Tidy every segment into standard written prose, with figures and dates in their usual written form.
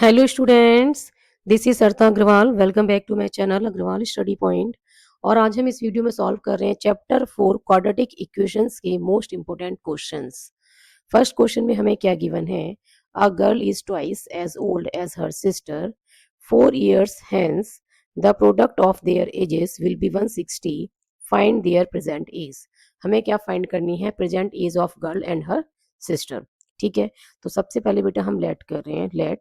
Hello students, this is Sarita Agarwal. Welcome back to my channel Agarwal study point. और आज हम इस वीडियो में सॉल्व कर रहे हैं चैप्टर 4 क्वाड्रेटिक इक्वेशंस के most important questions. First question में हमें क्या गिवन है? A girl is twice as old as her sister, 4 years hence the product of their ages will be 160, find their present age. हमें क्या find करनी है? Present age of girl and her sister. ठीक है, तो सबसे पहले बेटा हम लेट कर रहे हैं। Let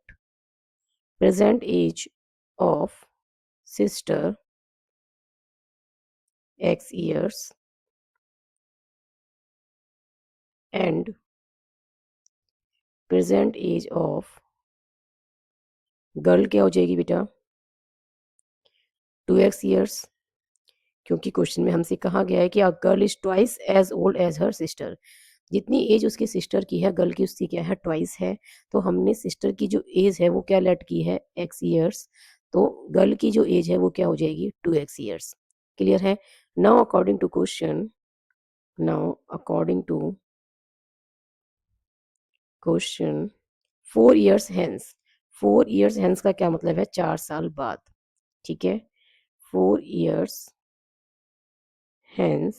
present age of sister x years and present age of girl क्या हो जाएगी बेटा? 2x years, क्योंकि क्वेश्चन में हमसे कहा गया है कि a girl is twice as old as her sister. जितनी एज उसकी सिस्टर की है, गर्ल की उसकी क्या है? ट्वाइस है। तो हमने सिस्टर की जो एज है वो क्या लेट की है? x years। तो गर्ल की जो एज है वो क्या हो जाएगी? 2x years। क्लियर है? Now according to question, now according to question, 4 years hence, 4 years hence का क्या मतलब है? 4 साल बाद। ठीक है, 4 years hence,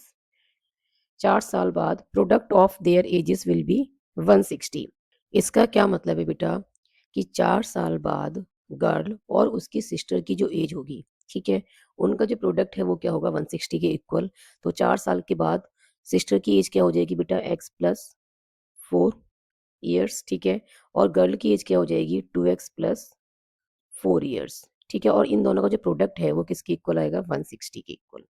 4 साल बाद product of their ages will be 160। इसका क्या मतलब है बेटा? कि 4 साल बाद गर्ल और उसकी सिस्टर की जो एज होगी, ठीक है, उनका जो प्रोडक्ट है वो क्या होगा? 160 के इक्वल। तो 4 साल के बाद सिस्टर की एज क्या हो जाएगी बेटा? x+4 years। ठीक है, और गर्ल की एज क्या हो जाएगी? 2x+4 years। ठीक है, और इन दोनों का जो प्रोडक्ट है वो किसके इक्वल आएगा? 160 के इक्वल।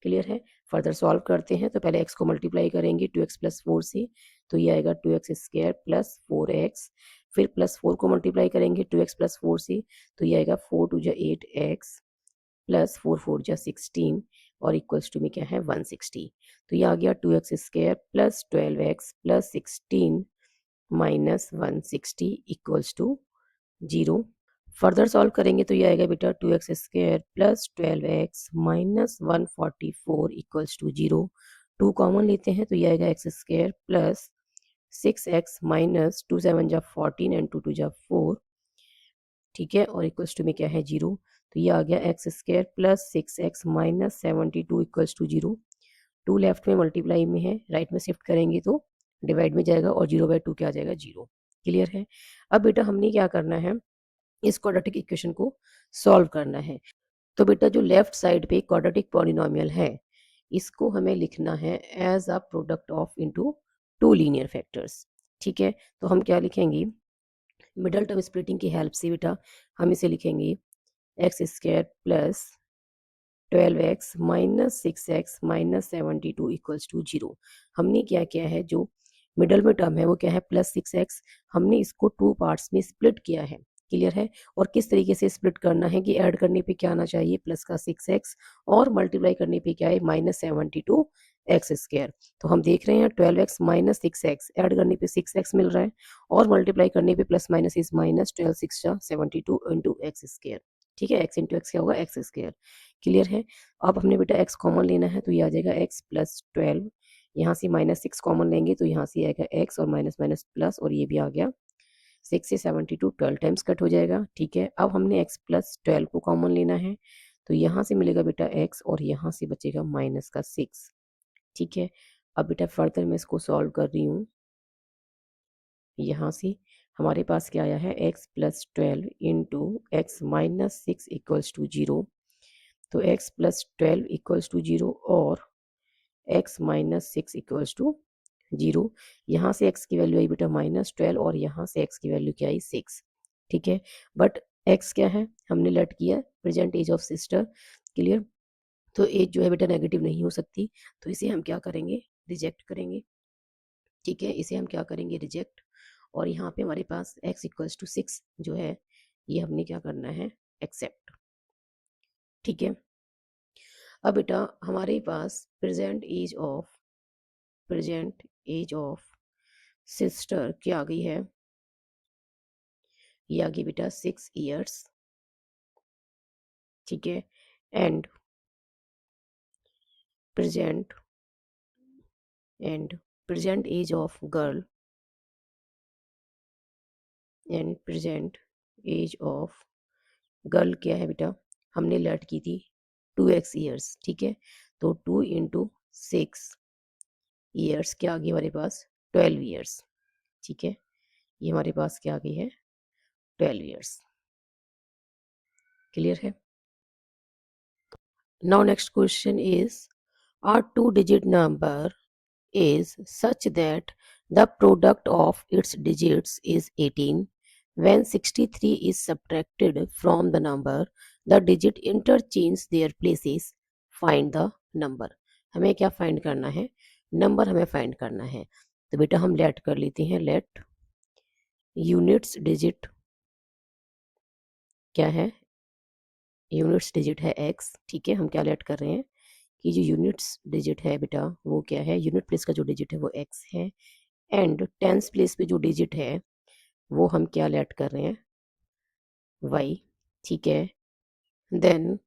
क्लियर है? फर्दर सॉल्व करते हैं। तो पहले x को मल्टीप्लाई करेंगे 2x+4 से, तो ये आएगा 2x² + 4x। फिर +4 को मल्टीप्लाई करेंगे 2x+4 से, तो ये आएगा 4×2 = 8x +4×4 = 16 और इक्वल्स टू में क्या है? 160। तो ये आ गया 2x² + 12x + 16 - 160 equals to 0। Further solve करेंगे तो ये आएगा बेटा 2x² + 12x - 144 equals to 0। 2 common लेते हैं तो ये आएगा x² + 6x - 2 7 जा 14 एंड 2 2 जा 4। ठीक है, और इक्वल्स टू में क्या है? 0। तो ये आ गया x² + 6x - 72 equals to 0। 2 left में मल्टीप्लाई में है, राइट में शिफ्ट करेंगे तो डिवाइड में जाएगा और 0/2 क्या आ जाएगा? 0। क्लियर है? अब बेटा हमने क्या करना है? इस क्वाड्रेटिक इक्वेशन को सॉल्व करना है। तो बेटा जो लेफ्ट साइड पे क्वाड्रेटिक पॉलिनोमियल है, इसको हमें लिखना है as a product of into 2 linear factors. ठीक है, तो हम क्या लिखेंगे? मिडल टर्म स्प्लिटिंग की हेल्प से बेटा हम इसे लिखेंगे x² + 12x - 6x - 72 equals to 0। हमने क्या किया है? जो मिडल में टर्म है वो क्या है? +6x। हमने इसको 2 पार्ट्स में स्प्लिट किया है। क्लियर है? और किस तरीके से स्प्लिट करना है कि ऐड करने पे क्या आना चाहिए? प्लस का 6x और मल्टीप्लाई करने पे क्या है? -72 x²। तो हम देख रहे हैं 12x - 6x ऐड करने पे 6x मिल रहा है और मल्टीप्लाई करने पे प्लस माइनस इज माइनस, 12 6 जा 72 इंटू x²। ठीक है, x इंटू एक्स क्या होगा? x²। क्लियर है? अब हमने बेटा x कॉमन लेना है तो ये आ जाएगा x + 12। यहाँ से -6 कॉमन लेंगे तो यहाँ से आएगा x और माइनस माइनस प्लस, और ये भी आ गया 6 से 72 12 टाइम्स कट हो जाएगा। ठीक है, अब हमने x + 12 को कॉमन लेना है तो यहाँ से मिलेगा बेटा x और यहाँ से बचेगा -6। ठीक है, अब बेटा फर्दर मैं इसको सॉल्व कर रही हूँ। यहाँ से हमारे पास क्या आया है? x + 12 into x - 6 equals to 0। तो x + 12 इक्वल्स टू 0 और x - 6 इक्वल्स टू 0। यहाँ से x की वैल्यू आई बेटा -12 और यहाँ से x की वैल्यू क्या आई? 6। ठीक है, बट x क्या है? हमने लेट किया present age of sister. Clear? तो एज जो है बेटा नेगेटिव नहीं हो सकती, तो इसे हम क्या करेंगे? रिजेक्ट करेंगे। ठीक है, इसे हम क्या करेंगे? रिजेक्ट। और यहाँ पे हमारे पास x = 6 जो है, ये हमने क्या करना है? एक्सेप्ट। ठीक है, अब बेटा हमारे पास प्रेजेंट एज ऑफ सिस्टर क्या आ गई है? ये आ गई बेटा 6 years। ठीक है, and present and present age of girl and present age of girl क्या है बेटा, हमने लेट की थी 2x ईयर्स, ठीक है। तो 2 इंटू 6 ईयर्स क्या आ गई हमारे पास, 12 ईयर्स, ठीक है। ये हमारे पास क्या आ गई है, 12 ईयर्स। क्लियर है। Now next question is, our two-digit number is such that the product of its digits is 18. When 63 is subtracted from the number, the digit interchange their places. Find the number. हमें क्या find करना है, number हमें find करना है। तो बेटा हम लेट कर लेते हैं, लेट यूनिट्स डिजिट क्या है, यूनिट्स डिजिट है x, ठीक है। हम क्या लेट कर रहे हैं कि जो यूनिट्स डिजिट है बेटा वो क्या है, यूनिट प्लेस का जो डिजिट है वो x है, एंड टेंस प्लेस पे जो डिजिट है वो हम क्या लेट कर रहे हैं, y, ठीक है। देन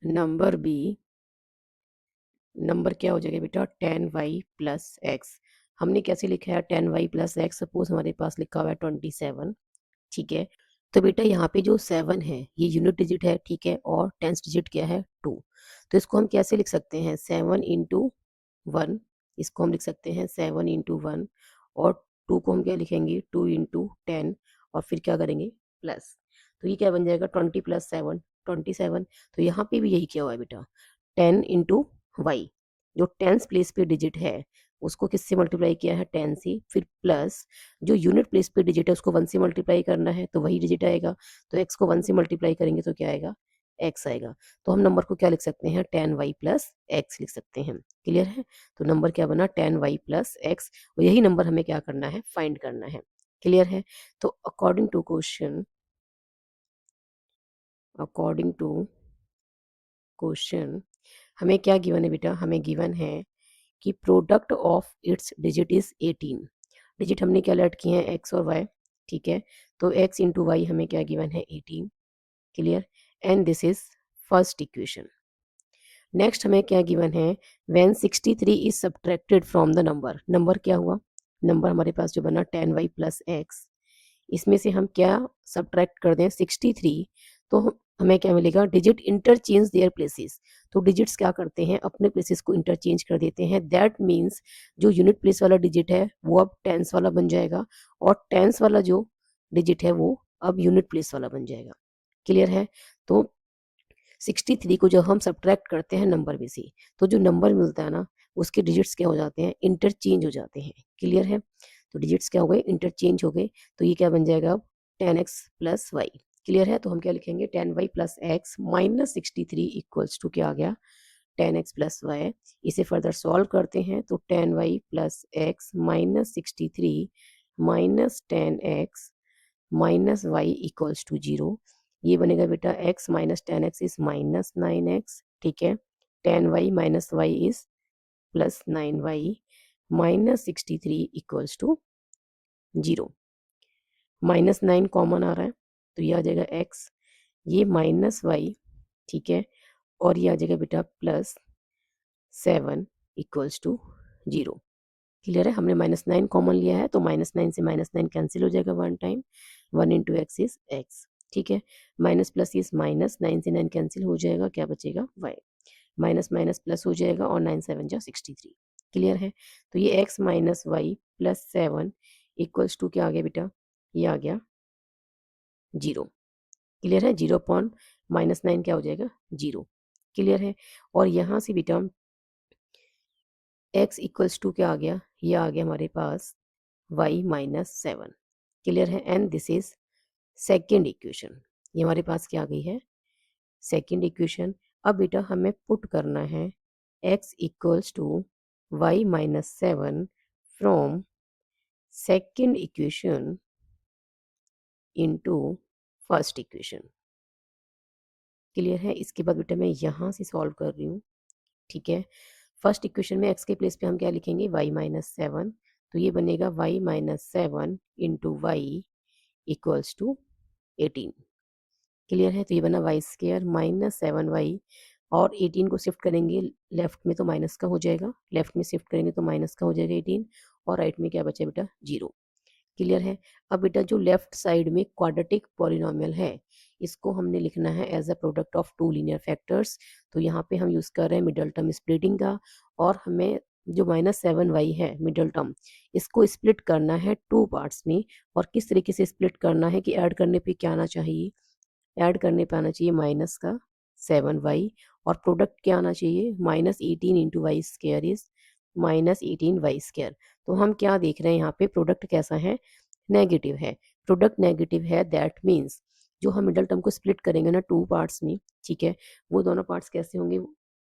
नंबर बी, नंबर क्या हो जाएगा बेटा, 10y प्लस एक्स। हमने कैसे लिखा है 10y प्लस एक्स, सपोज हमारे पास लिखा हुआ है 27, ठीक है। तो बेटा यहाँ पे जो 7 है ये यूनिट डिजिट है, ठीक है, और टेंस डिजिट क्या है 2। तो इसको हम कैसे लिख सकते हैं, 7 इंटू 1, इसको हम लिख सकते हैं 7 इंटू 1, और 2 को हम क्या लिखेंगे 2 इंटू 10, और फिर क्या करेंगे प्लस। तो ये क्या बन जाएगा 20 प्लस 7, 27। तो यहाँ पे भी यही क्या हुआ है बेटा, 10 इंटू वाई, जो टेंस प्लेस पे डिजिट है उसको किससे मल्टीप्लाई किया है 10 से, फिर प्लस जो यूनिट प्लेस पे डिजिट है उसको 1 से मल्टीप्लाई करना है तो वही डिजिट आएगा। तो x को 1 से मल्टीप्लाई करेंगे तो क्या आएगा, x आएगा। तो हम नंबर को क्या लिख सकते हैं 10y प्लस एक्स लिख सकते हैं। क्लियर है। तो नंबर क्या बना 10y प्लस एक्स, और यही नंबर हमें क्या करना है फाइंड करना है। क्लियर है। तो अकॉर्डिंग टू क्वेश्चन हमें क्या गिवन है बेटा, हमें गिवन है कि product of its digit is 18। Digit हमने क्या लेट किए हैं x और y, ठीक है। तो x इंटू वाई हमें क्या गिवन है 18। Clear. And this is first equation. Next हमें क्या गिवन है, when 63 is subtracted from the number, number क्या हुआ, नंबर हमारे पास जो बना 10y प्लस एक्स, इसमें से हम क्या सब्ट्रैक्ट कर दें 63, तो हमें क्या मिलेगा, डिजिट इंटरचेंज देयर प्लेसेस। तो डिजिट्स क्या करते हैं अपने प्लेसेस को इंटरचेंज कर देते हैं, दैट मीन्स जो यूनिट प्लेस वाला डिजिट है वो अब टेंस वाला बन जाएगा, और टेंस वाला जो डिजिट है वो अब यूनिट प्लेस वाला बन जाएगा। क्लियर है। तो 63 को जब हम सब्ट्रैक्ट करते हैं नंबर में से, तो जो नंबर मिलता है ना उसके डिजिट्स क्या हो जाते हैं, इंटरचेंज हो जाते हैं। क्लियर है। तो डिजिट्स क्या हो गए, इंटरचेंज हो गए। तो ये क्या बन जाएगा अब 10x प्लस वाई। क्लियर है। तो हम क्या लिखेंगे 10y plus x minus 63 equals to क्या आ गया 10x प्लस वाई। इसे फर्दर सॉल्व करते हैं तो 10y plus x minus 63 minus 10x minus y equals to 0। ये बनेगा बेटा x minus 10x is minus 9x, ठीक है। 10y minus Y is plus 9y minus 63 equals to 0। Minus 9 common आ रहा है तो ये आ जाएगा x, ये माइनस वाई, ठीक है, और ये आ जाएगा बेटा प्लस 7 इक्वल्स टू 0। क्लियर है। हमने -9 कॉमन लिया है तो -9 से -9 कैंसिल हो जाएगा one time, 1 into x is x, ठीक है। माइनस प्लस इज माइनस, 9 से 9 कैंसिल हो जाएगा, क्या बचेगा y, माइनस माइनस प्लस हो जाएगा और 9 7 जा 63। क्लियर है। तो ये x minus y plus 7 equals to क्या आ गया बेटा, ये आ गया 0। क्लियर है। 0 अपॉन -9 क्या हो जाएगा 0। क्लियर है। और यहाँ से बेटा x इक्वल्स टू क्या आ गया, ये आ गया हमारे पास y माइनस 7। क्लियर है। And this is second equation. ये हमारे पास क्या आ गई है सेकेंड इक्वेशन। अब बेटा हमें पुट करना है x equals to y minus 7 from second equation into first equation. Clear है। इसके बाद बेटा मैं यहाँ से सॉल्व कर रही हूँ, ठीक है। फर्स्ट इक्वेशन में x के प्लेस पे हम क्या लिखेंगे y माइनस 7, तो ये बनेगा y minus 7 into y equals to 18। Clear है। तो ये बना वाई स्क्र माइनस 7y, और 18 को शिफ्ट करेंगे लेफ्ट में तो माइनस का हो जाएगा, लेफ्ट में शिफ्ट करेंगे तो माइनस का हो जाएगा 18, और राइट में क्या बचा बेटा 0। क्लियर है। अब बेटा जो लेफ्ट साइड में क्वाड्रेटिक पॉलिनोमियल है, इसको हमने लिखना है as a product of two linear factors. तो यहाँ पे हम यूज़ कर रहे हैं मिडल टर्म स्प्लिटिंग का, और हमें जो -7y है मिडल टर्म, इसको स्प्लिट करना है टू पार्ट्स में। और किस तरीके से स्प्लिट करना है कि ऐड करने पे क्या आना चाहिए, ऐड करने पे आना चाहिए माइनस का 7y, और प्रोडक्ट क्या आना चाहिए, -18 into Y square is -18y²। तो हम क्या देख रहे हैं यहाँ पे, प्रोडक्ट कैसा है, नेगेटिव है। प्रोडक्ट नेगेटिव है, दैट मीन्स जो हम मिडल टर्म को स्प्लिट करेंगे ना टू पार्ट्स में, ठीक है, वो दोनों पार्ट्स कैसे होंगे,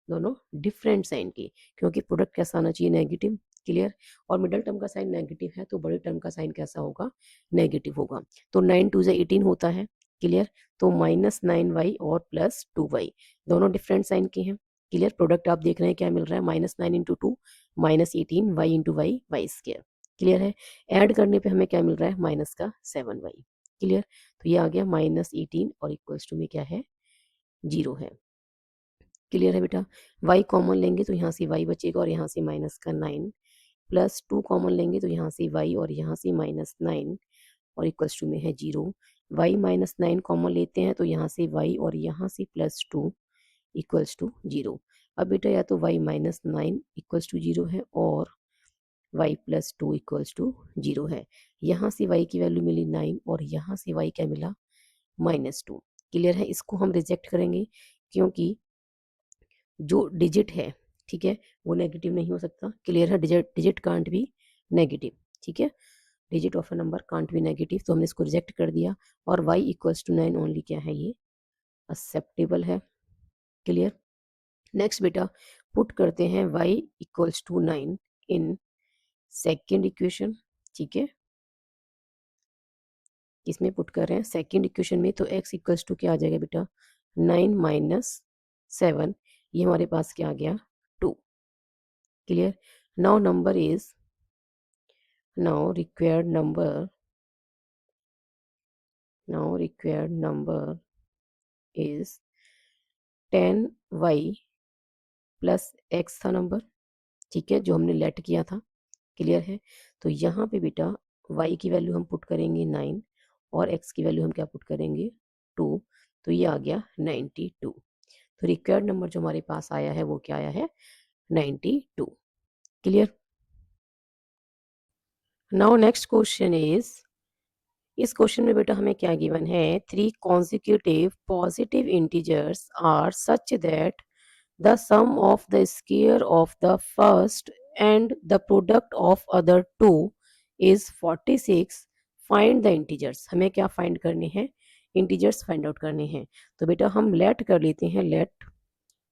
दोनों डिफरेंट साइन के, क्योंकि प्रोडक्ट कैसा आना चाहिए, नेगेटिव। क्लियर। और मिडल टर्म का साइन नेगेटिव है तो बड़े टर्म का साइन कैसा होगा, नेगेटिव होगा। तो 9 2 18 होता है। क्लियर। तो -9y और +2y दोनों डिफरेंट साइन के हैं। क्लियर। प्रोडक्ट आप देख रहे हैं क्या मिल रहा है, -9 into two -18y into y² clear है। ऐड करने पे हमें क्या मिल रहा है, माइनस का 7y। क्लियर। तो ये आ गया -18 और इक्वल्स टू में क्या है, 0 है। क्लियर है बेटा। y कॉमन लेंगे तो यहाँ से y बचेगा और यहाँ से -9, +2 कॉमन लेंगे तो यहाँ से y और यहाँ से -9 और इक्वल्स टू में है 0। y -9 कॉमन लेते हैं तो यहाँ से y और यहाँ से +2 इक्वल्स टू 0। अब बेटा या तो y -9 इक्वल्स टू 0 है और y +2 इक्वल्स टू 0 है। यहाँ से y की वैल्यू मिली 9 और यहाँ से y क्या मिला, -2। क्लियर है। इसको हम रिजेक्ट करेंगे क्योंकि जो डिजिट है, ठीक है, वो नेगेटिव नहीं हो सकता। क्लियर है। Digit digit can't be negative. ठीक है। Digit of a number can't be negative, तो हमने इसको रिजेक्ट कर दिया। और y इक्वल्स टू 9 ओनली क्या है, ये एक्सेप्टेबल है। क्लियर। नेक्स्ट बेटा पुट करते हैं y equals to 9 in second equation. ठीक है। इसमें पुट कर रहे हैं सेकेंड इक्वेशन में, तो x इक्वल्स टू क्या आ जाएगा बेटा, 9 माइनस 7, ये हमारे पास क्या आ गया, 2। Clear. Now number is, now required number now required number is 10y plus x था नंबर, ठीक है, जो हमने लेट किया था। क्लियर है। तो यहाँ पे बेटा y की वैल्यू हम पुट करेंगे 9 और x की वैल्यू हम क्या पुट करेंगे, 2। तो ये आ गया 92। तो रिक्वायर्ड नंबर जो हमारे पास आया है वो क्या आया है, 92। Clear. Now next question is, इस क्वेश्चन में बेटा हमें क्या गिवन है, 3 consecutive positive integers are such that the sum of the square of the first and the product of other two is 46. Find the integers. हमें क्या find करने हैं, इंटीजर्स फाइंड आउट करने हैं। तो बेटा हम लेट कर लेते हैं, let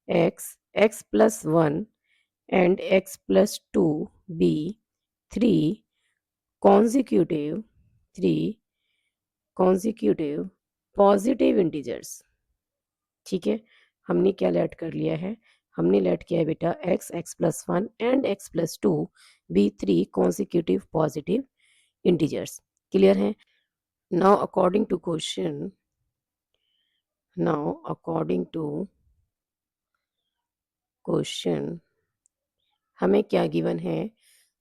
x plus 1 and x plus 2 be 3 consecutive 3 consecutive positive integers. ठीक है। हमने क्या लेट कर लिया है, हमने लेट किया है बेटा x plus 1 and x plus 2 be 3 consecutive positive integers. Clear है। Now according to question, now according to question हमें क्या गिवन है,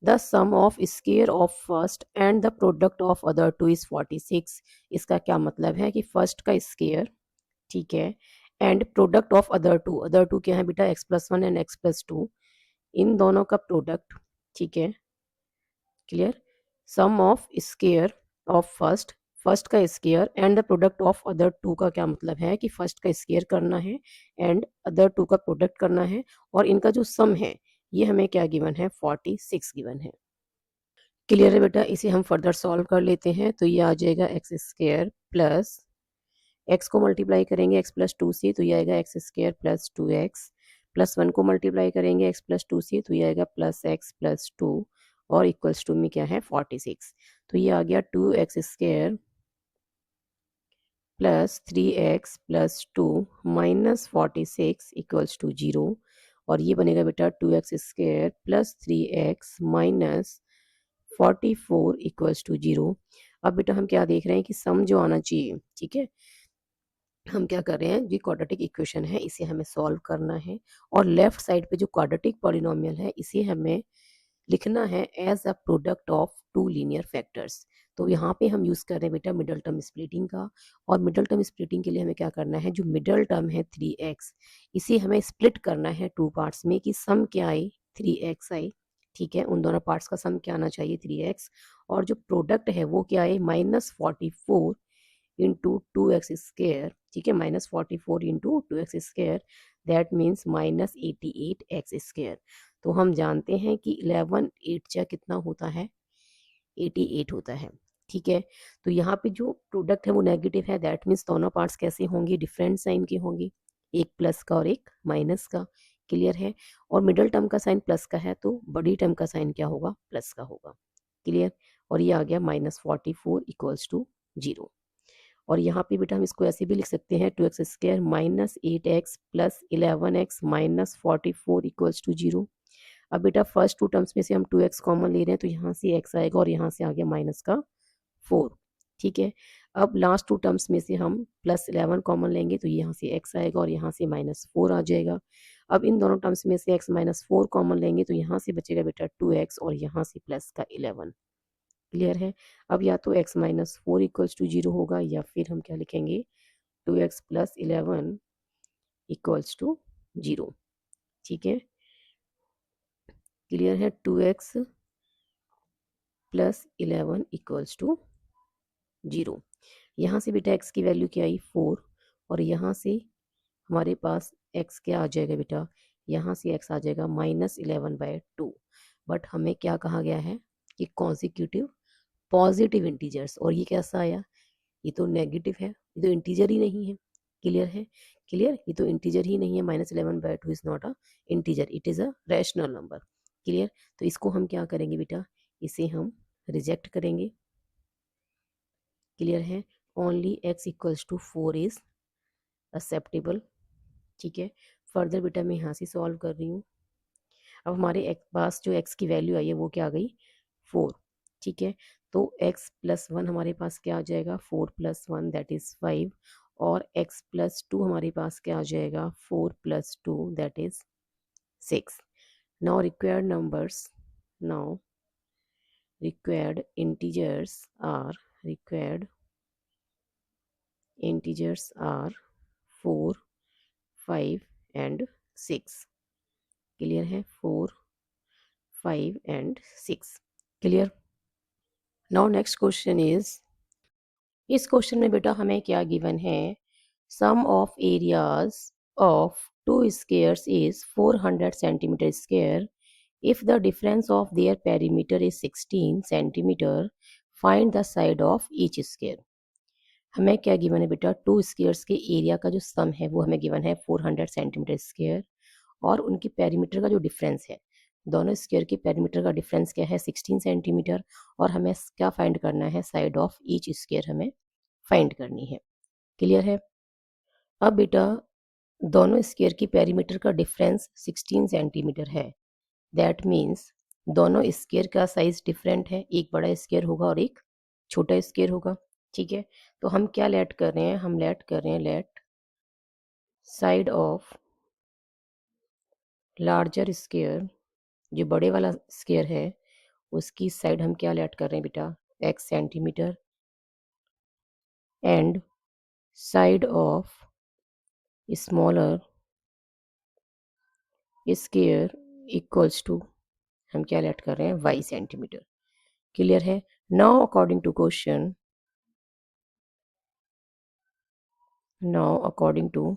the sum of square of first and the product of other two is 46। इसका क्या मतलब है कि first का स्क्वायर, ठीक है, and product of other two क्या है बेटा, X plus 1 and X plus 2, इन दोनों का प्रोडक्ट। ठीक है। क्लियर। Sum of square of first, first का square and the product of other two का क्या मतलब है कि फर्स्ट का स्क्वायर करना है एंड अदर टू का प्रोडक्ट करना है, और इनका जो सम है ये हमें क्या गिवन है, 46 गिवन है। क्लियर है बेटा। इसे हम फर्दर सॉल्व कर लेते हैं, तो ये आ जाएगा एक्स स्क्वायर प्लस, एक्स को मल्टीप्लाई करेंगे एक्स प्लस 2 से, तो ये आएगा x square plus 2x, plus 1 को मल्टीप्लाई करेंगे एक्स प्लस 2 से, तो ये आएगा प्लस एक्स प्लस 2, और इक्वल्स टू में क्या है, 46। तो ये आ गया 2x square plus 3x plus 2 minus 46 equals to 0, और ये बनेगा बेटा 2x square plus 3x minus 44 equals to 0। अब बेटा हम क्या देख रहे हैं कि सम जो आना चाहिए, ठीक है, हम क्या कर रहे हैं, जो क्वाड्रेटिक इक्वेशन है इसे हमें सॉल्व करना है, और लेफ्ट साइड पे जो क्वाड्रेटिक पॉलिनोमियल है इसे हमें लिखना है as a product of two linear factors. तो यहाँ पे हम यूज़ कर रहे हैं बेटा मिडल टर्म स्प्लिटिंग का। और मिडल टर्म स्प्लिटिंग के लिए हमें क्या करना है, जो मिडल टर्म है 3x, इसे हमें स्प्लिट करना है टू पार्ट्स में कि सम क्या आए, 3x आए। ठीक है, उन दोनों पार्ट्स का सम क्या आना चाहिए, 3x। और जो प्रोडक्ट है वो क्या है, -44 इंटू 2x²। ठीक है, -44 into 2x², that means -88x²। तो हम जानते हैं कि 11 8 जा कितना होता है, 88 होता है। ठीक है, तो यहाँ पे जो प्रोडक्ट है वो नेगेटिव है, दैट मीन्स दोनों पार्ट्स कैसे होंगे, डिफरेंट साइन के होंगे, एक प्लस का और एक माइनस का। क्लियर है। और मिडल टर्म का साइन प्लस का है तो बड़ी टर्म का साइन क्या होगा, प्लस का होगा। क्लियर। और ये आ गया -44 इक्वल्स टू 0। और यहाँ पे बेटा हम इसको ऐसे भी लिख सकते हैं, 2x² -8x plus 11x -44 equals to 0। अब बेटा फर्स्ट टू टर्म्स में से हम 2x कॉमन ले रहे हैं तो यहाँ से x आएगा और यहाँ से आ गया -4। ठीक है, अब लास्ट टू टर्म्स में से हम +11 कॉमन लेंगे तो यहाँ से x आएगा और यहाँ से -4 आ जाएगा। अब इन दोनों टर्म्स में से x -4 कॉमन लेंगे तो यहाँ से बचेगा बेटा 2x और यहाँ से प्लस का 11। क्लियर है। अब या तो x -4 इक्वल्स टू 0 होगा या फिर हम क्या लिखेंगे, 2x प्लस 11 इक्वल्स टू 0। ठीक है, क्लियर है। 2x plus 11 equals to 0। यहाँ से बेटा x की वैल्यू क्या आई, 4। और यहाँ से हमारे पास x क्या आ जाएगा बेटा, यहाँ से x आ जाएगा -11/2। बट हमें क्या कहा गया है कि कॉन्जिक्यूटिव पॉजिटिव इंटीजर्स, और ये कैसा आया, ये तो नेगेटिव है, ये तो इंटीजर ही नहीं है। क्लियर है। क्लियर, ये तो इंटीजर ही नहीं है, -11/2 is not a integer, it is a rational number. Clear. तो इसको हम क्या करेंगे बेटा, इसे हम रिजेक्ट करेंगे। क्लियर है। Only x equals to 4 is acceptable. ठीक है, फर्दर बेटा मैं यहाँ से सॉल्व कर रही हूँ। अब हमारे पास जो x की वैल्यू आई है वो क्या आ गई, 4। ठीक है, तो x प्लस 1 हमारे पास क्या आ जाएगा, 4 प्लस 1 दैट इज 5। और x प्लस 2 हमारे पास क्या आ जाएगा, 4 plus 2 that is 6। Now required numbers, now required integers are 4, 5 and 6। Clear है, 4, 5 and 6। Clear. Now next question is, इस क्वेश्चन में बेटा हमें क्या गिवन है, sum of areas of two squares is 400 centimetre square. If the difference of their perimeter is 16 centimetre, find the side of each square. हमें क्या given है बेटा, टू स्क्वायर्स के एरिया का जो सम है वो हमें गिवन है 400 सेंटीमीटर स्क्वायर। और उनकी पेरीमीटर का जो डिफरेंस है, दोनों स्क्वायर के पेरीमीटर का डिफरेंस क्या है, 16 सेंटीमीटर। और हमें क्या फाइंड करना है, साइड ऑफ ईच स्क्वायर हमें फाइंड करनी है। क्लियर है। अब बेटा दोनों स्क्वायर की पेरीमीटर का डिफरेंस 16 सेंटीमीटर है, दैट मीन्स दोनों स्क्वायर का साइज डिफरेंट है, एक बड़ा स्क्वायर होगा और एक छोटा स्क्वायर होगा। ठीक है, तो हम क्या लेट कर रहे हैं, हम लेट कर रहे हैं, let side of larger square, जो बड़े वाला स्क्वायर है उसकी साइड हम क्या लेट कर रहे हैं बेटा, x centimetre. And side of smaller square equals to, हम क्या लेट कर रहे हैं, y सेंटीमीटर। क्लियर है। Now according to question, now according to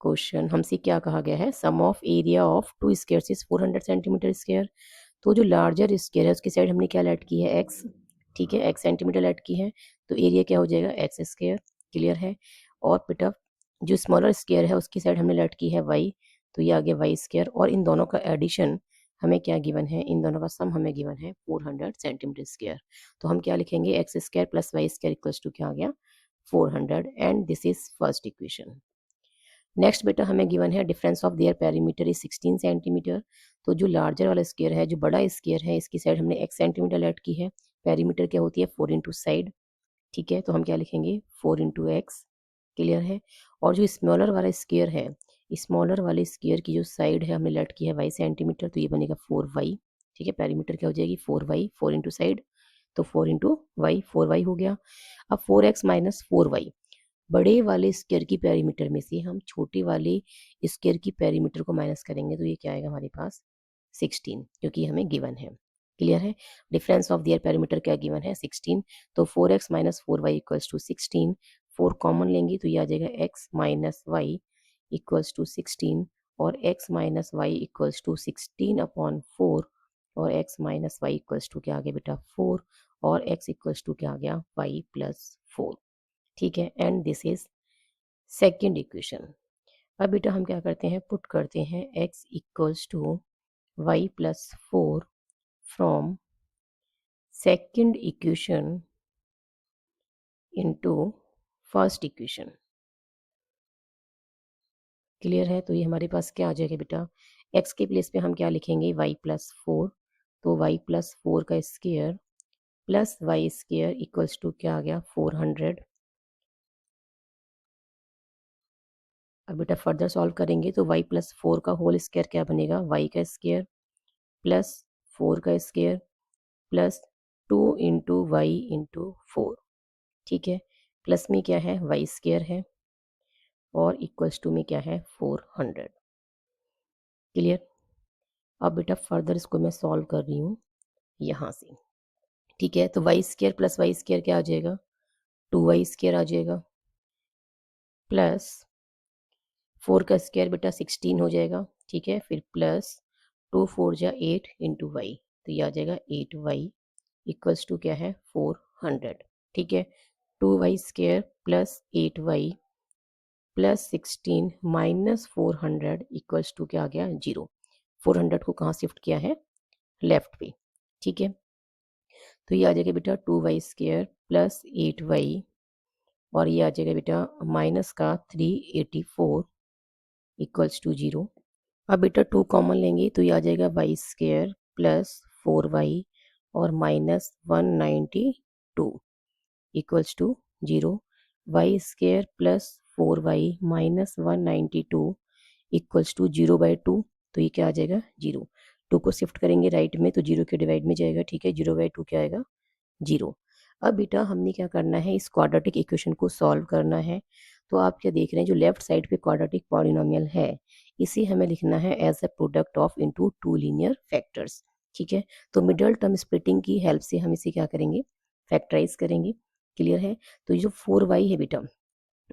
question हमसे क्या कहा गया है, sum of area of two squares is 400 centimetre square. तो जो लार्जर स्क्वायर है उसकी साइड हमने क्या लेट की है, x। ठीक है, x सेंटीमीटर लेट की है, तो एरिया क्या हो जाएगा, x स्क्वायर। क्लियर है। और पिटअप जो स्मॉलर स्क्वायर है उसकी साइड हमने लेट की है y, तो ये आ गया y स्क्वायर। और इन दोनों का एडिशन हमें क्या गिवन है, इन दोनों का सम हमें गिवन है 400 सेंटीमीटर स्क्वायर। तो हम क्या लिखेंगे, x square plus y square equals to क्या आ गया, 400। And this is first equation. Next बेटा हमें गिवन है difference of their perimeter is 16 centimetre. तो जो लार्जर वाला स्क्वायर है, जो बड़ा स्क्वायर है, इसकी साइड हमने x सेंटीमीटर लेट की है, पेरीमीटर क्या होती है 4 इंटू साइड। ठीक है, तो हम क्या लिखेंगे, 4 इंटू एक्स। क्लियर है। और जो स्मॉलर वाला स्क्वायर है, स्मॉलर वाले स्क्वायर की जो साइड है हमने लेट की है y सेंटीमीटर, तो ये बनेगा 4y। ठीक है, पेरीमीटर क्या हो जाएगी 4y, 4 इंटू साइड, तो 4 इंटू वाई, 4y हो गया। अब 4x माइनस 4y, बड़े वाले स्क्वायर की पेरीमीटर में से हम छोटे वाले स्क्वायर की पेरीमीटर को माइनस करेंगे तो ये क्या आएगा हमारे पास 16, क्योंकि हमें गिवन है। क्लियर है, डिफरेंस ऑफ दियर पेरीमीटर क्या गिवन है 16, तो 4x minus 4y equals to 16, 4 common लेंगे तो ये आ जाएगा x minus y equals to 16, और x minus y equals to 16 upon 4, और x minus y equals to क्या आ गया बेटा 4, और x इक्वल्स टू क्या आ गया y प्लस 4। ठीक है, and this is second equation. अब बेटा हम क्या करते हैं, पुट करते हैं x equals to y plus 4 from second equation into first equation. Clear है, तो ये हमारे पास क्या आ जाएगा बेटा, x के प्लेस पे हम क्या लिखेंगे y प्लस 4, तो y प्लस 4 का square plus y square equals to क्या आ गया 400। अब बेटा फर्दर सॉल्व करेंगे तो y प्लस 4 का होल स्क्वायर क्या बनेगा, y का स्क्वायर प्लस 4 का square plus 2 into y into 4। ठीक है, प्लस में क्या है वाई स्क्वायर है, और इक्वल्स टू में क्या है 400। क्लियर। अब बेटा फर्दर इसको मैं सॉल्व कर रही हूँ यहाँ से। ठीक है, तो y square plus y square क्या आ जाएगा 2y स्क्वायर आ जाएगा, प्लस 4 का स्क्वायर बेटा 16 हो जाएगा। ठीक है, फिर प्लस 2 4 जा 8 इंटू वाई, तो ये आ जाएगा 8y इक्वल्स टू क्या है 400। ठीक है, 2y square plus 8y plus 16 minus 400 equals to क्या आ गया 0। 400 को कहाँ शिफ्ट किया है, लेफ्ट पे। ठीक है, तो ये आ जाएगा बेटा 2y स्क्वायर प्लस 8y, और ये आ जाएगा बेटा माइनस का 384 इक्वल्स टू 0। अब बेटा 2 कॉमन लेंगे तो ये आ जाएगा वाई स्क्वायर प्लस 4y और minus 192 equals to 0। Y square plus 4y minus 192 equals to 0/2, तो ये क्या आ जाएगा 0। 2 को शिफ्ट करेंगे राइट में तो 0 के डिवाइड में जाएगा। ठीक है, 0/2 क्या आएगा 0। अब बेटा हमने क्या करना है, इस क्वाड्रेटिक इक्वेशन को सॉल्व करना है। तो आप क्या देख रहे हैं, जो लेफ्ट साइड पे क्वाड्रेटिक पॉलिनोमियल है इसे हमें लिखना है as a product of into 2 linear factors. ठीक है, तो मिडल टर्म स्प्लिटिंग की हेल्प से हम इसे क्या करेंगे, फैक्टराइज करेंगे। क्लियर है, तो ये जो 4y है बेटा,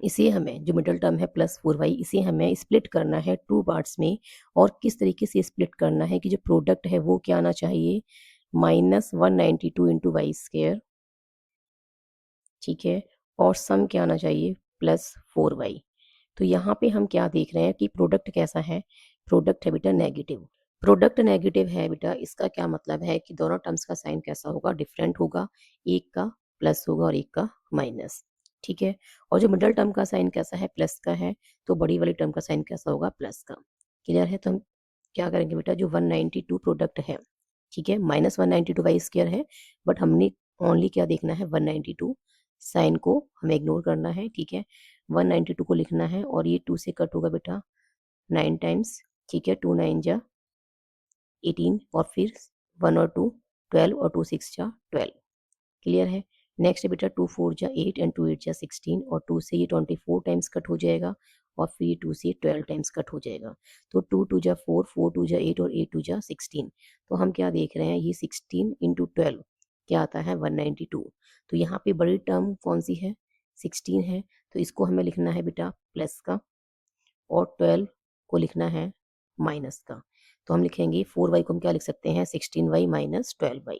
इसे हमें जो मिडल टर्म है प्लस 4y, इसे हमें स्प्लिट करना है 2 पार्ट्स में। और किस तरीके से स्प्लिट करना है कि जो प्रोडक्ट है वो क्या आना चाहिए, माइनस 192 इंटू वाई स्क्वायर। ठीक है, और सम क्या आना चाहिए प्लस 4y। तो यहाँ पे हम क्या देख रहे हैं कि प्रोडक्ट कैसा है, प्रोडक्ट है बेटा नेगेटिव। प्रोडक्ट नेगेटिव है बेटा, इसका क्या मतलब है कि दोनों टर्म्स का साइन कैसा होगा, डिफरेंट होगा, एक का प्लस होगा और एक का माइनस। ठीक है, और जो मिडल टर्म का साइन कैसा है, प्लस का है, तो बड़ी वाली टर्म का साइन कैसा होगा, प्लस का। क्लियर है, तो हम क्या करेंगे बेटा, जो 192 प्रोडक्ट है, ठीक है, माइनस 192 वाई स्क्वायर है, बट हमने ओनली क्या देखना है 192, साइन को हमें इग्नोर करना है। ठीक है, 192 को लिखना है, और ये 2 से कट होगा बेटा 9 टाइम्स। ठीक है, 2 9 जा 18, और फिर 1 और 2 12, और 2 6 जा 12। क्लियर है, नेक्स्ट बेटा 2 4 जा 8 एंड 2 8 जा 16, और 2 से ये 24 टाइम्स कट हो जाएगा, और फिर 2 से 12 टाइम्स कट हो जाएगा। तो 2 2 जा 4, 4 2 जा 8, और 8 2 जा 16। तो हम क्या देख रहे हैं, ये 16 इंटू 12 क्या आता है 192। तो यहाँ पे बड़ी टर्म कौन सी है, 16 है, तो इसको हमें लिखना है बेटा प्लस का, और 12 को लिखना है माइनस का। तो हम लिखेंगे 4y को हम क्या लिख सकते हैं 16y माइनस 12y।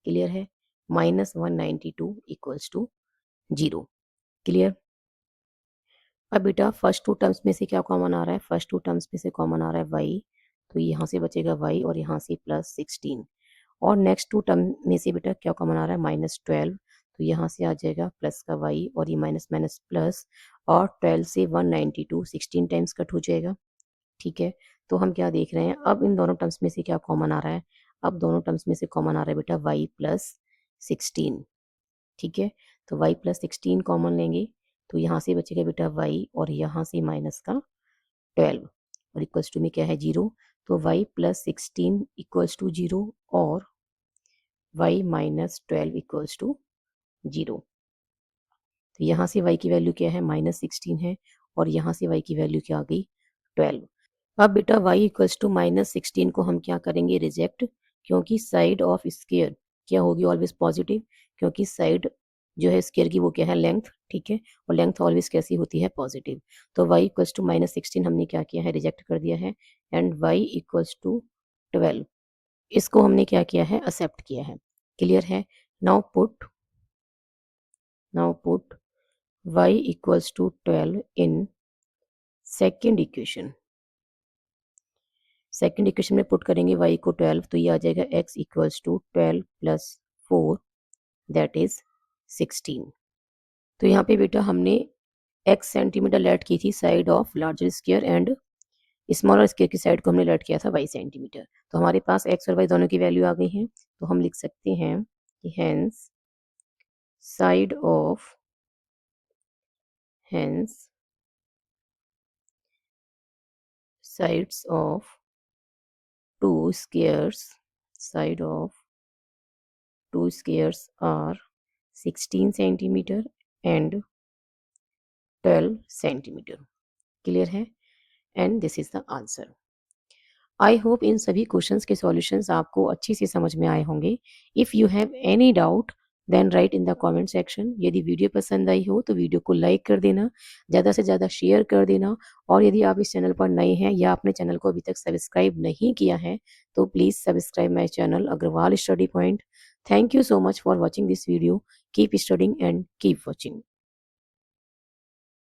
क्लियर है, माइनस 192 इक्वल्स टू 0। क्लियर। अब बेटा फर्स्ट 2 टर्म्स में से क्या कॉमन आ रहा है, फर्स्ट 2 टर्म्स में से कॉमन आ रहा है y, तो यहाँ से बचेगा y और यहाँ से प्लस 16। और नेक्स्ट 2 टर्म में से बेटा क्या कॉमन आ रहा है माइनस 12, तो यहाँ से आ जाएगा प्लस का y, और ये माइनस माइनस प्लस, और 12 से 192 16 टाइम्स कट हो जाएगा। ठीक है, तो हम क्या देख रहे हैं, अब इन दोनों टर्म्स में से क्या कॉमन आ रहा है, अब दोनों टर्म्स में से कॉमन आ रहा है बेटा y प्लस 16। ठीक है, तो y प्लस 16 कॉमन लेंगे तो यहाँ से बचेगा बेटा y, और यहाँ से माइनस का 12, और इक्वल्स टू में क्या है 0। तो y प्लस 16 इक्वल्स टू 0 और y माइनस 12 इक्वल्स टू 0। तो यहाँ से y की वैल्यू क्या है, -16 है, और यहाँ से y की वैल्यू क्या आ गई, 12। अब बेटा y इक्वल्स टू -16 को हम क्या करेंगे, रिजेक्ट, क्योंकि साइड ऑफ स्क्वायर क्या होगी, ऑलवेज पॉजिटिव, क्योंकि साइड जो है स्क्वायर की वो क्या है, लेंथ, ठीक है, और लेंथ ऑलवेज कैसी होती है, पॉजिटिव। तो y इक्वल्स टू -16 हमने क्या किया है, रिजेक्ट कर दिया है, एंड y इक्वल्स टू 12 इसको हमने क्या किया है, एक्सेप्ट किया है। क्लियर है। Now put y equals to 12 in second equation. Second equation में पुट करेंगे y को 12, तो ये आ जाएगा x equals to 12 plus 4 that is 16। तो यहाँ पे बेटा हमने x सेंटीमीटर लेट की थी side of larger square, and smaller square की साइड को हमने लेट किया था y सेंटीमीटर। तो हमारे पास x और y दोनों की वैल्यू आ गई है, तो हम लिख सकते हैं कि hence side of hence sides of two squares side of two squares are 16 centimeter and 12 centimeter। Clear है, and this is the answer. I hope इन सभी क्वेश्चंस के सॉल्यूशंस आपको अच्छी से समझ में आए होंगे। If you have any doubt then write in the comment section. यदि वीडियो पसंद आई हो तो वीडियो को लाइक कर देना, ज़्यादा से ज़्यादा शेयर कर देना, और यदि आप इस चैनल पर नए हैं या आपने चैनल को अभी तक सब्सक्राइब नहीं किया है तो please subscribe my channel Agarwal study point. Thank you so much for watching this video. Keep studying and keep watching.